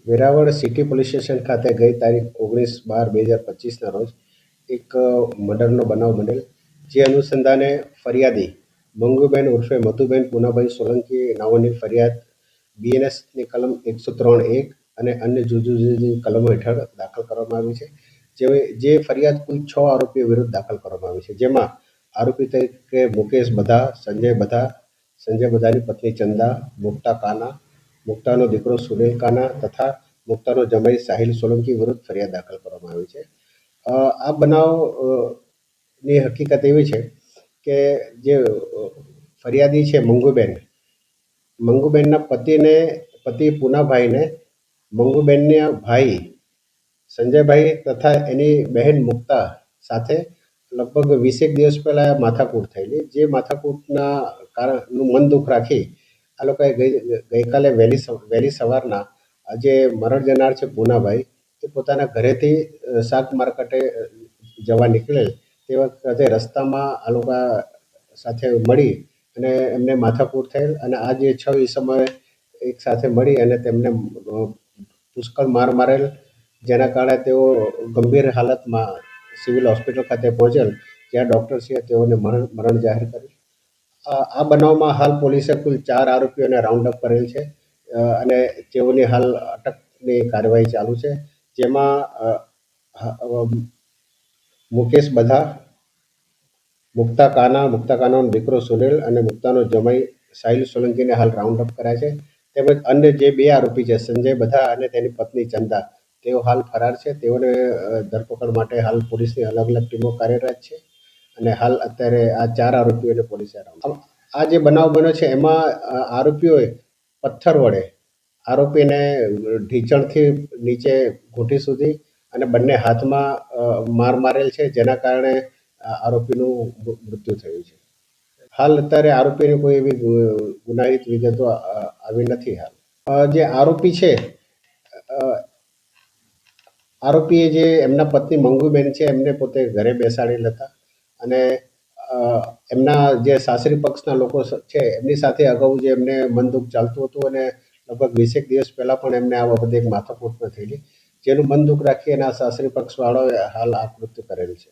Veraval city police station ખાતે ગઈ તારીખ 19/12/2025ના રોજ એક મર્ડરનો બનાવ બનેલ, જે અનુસંધાને ફરિયાદી મંગુબેન ઉર્ફે મધુબેન પૂનાભાઈ સોલંકી નાઓની ફરિયાદ બીએનએસની કલમ 103(1) અને અન્ય જુદી કલમો હેઠળ દાખલ કરવામાં આવી છે. જે ફરિયાદ કુલ 6 આરોપીઓ વિરુદ્ધ દાખલ કરવામાં આવી છે, જેમાં આરોપી તરીકે મુકેશ બધા, સંજય બધાની પત્ની ચંદા, મુક્તા કાના, મુક્તાનો દીકરો સુનિલ કાના તથા મુક્તાનો જમાઈ સાહિલ સોલંકી વિરુદ્ધ ફરિયાદ દાખલ કરવામાં આવી છે. આ બનાવની હકીકત એવી છે કે જે ફરિયાદી છે મંગુબેનના પતિ પૂનાભાઈને મંગુબેનના ભાઈ સંજયભાઈ તથા એની બહેન મુક્તા સાથે લગભગ 20 દિવસ પહેલા માથાકૂટ થયેલી, જે માથાકૂટના કારણનું મન દુઃખ રાખી આ લોકોએ ગઈકાલે વહેલી સવારના જે મરણ જનાર છે પૂનાભાઈ, તે પોતાના ઘરેથી શાક માર્કેટે જવા નીકળેલ તે વખતે રસ્તામાં આ લોકો સાથે મળી અને એમને માથાકૂટ થયેલ અને આ જે 6 ઈસમોએ એક સાથે મળી અને તેમને પુષ્કળ માર મારેલ, જેના કારણે તેઓ ગંભીર હાલતમાં સિવિલ હોસ્પિટલ ખાતે પહોંચેલ, જ્યાં ડૉક્ટરશ્રીએ તેઓને મરણ જાહેર કરેલ. આ બનાવમાં હાલ પોલીસે કુલ 4 આરોપીઓને રાઉન્ડ અપ કરેલ છે અને તેઓની હાલ અટકની કાર્યવાહી ચાલુ છે, જેમાં મુકેશ બધા, મુક્તા કાનાનો દીકરો સુનિલ અને મુક્તાનો જમાઈ સાહિલ સોલંકીને હાલ રાઉન્ડ અપ કર્યા છે. તેમજ અન્ય જે 2 આરોપી છે સંજય બધા અને તેની પત્ની ચંદા, તેઓ હાલ ફરાર છે. તેઓને ધરપકડ માટે હાલ પોલીસની અલગ અલગ ટીમો કાર્યરત છે અને હાલ અત્યારે આ 4 આરોપીઓને પોલીસે આ જે બનાવ બન્યો છે એમાં આરોપીઓએ પથ્થર વડે આરોપીને ઢીંચણથી નીચે ઘૂંટી સુધી અને બંને હાથમાં માર મારેલ છે, જેના કારણે આરોપીનું મૃત્યુ થયું છે. હાલ અત્યારે આરોપીની કોઈ એવી ગુનાહિત વિગતો આવી નથી. હાલ જે આરોપી છે, આરોપીએ જે એમના પત્ની મંગુબેન છે એમને પોતે ઘરે બેસાડેલ હતા અને એમના જે સાસરી પક્ષના લોકો છે એમની સાથે અગાઉ જે એમને મન દુઃખ ચાલતું હતું અને લગભગ 20 દિવસ પહેલાં પણ એમને આ બાબતે એક માથાકૂટ થયેલી, જેનું મન દુઃખ રાખી એના સાસરી પક્ષવાળાઓએ હાલ આ કૃત્ય કરેલ છે.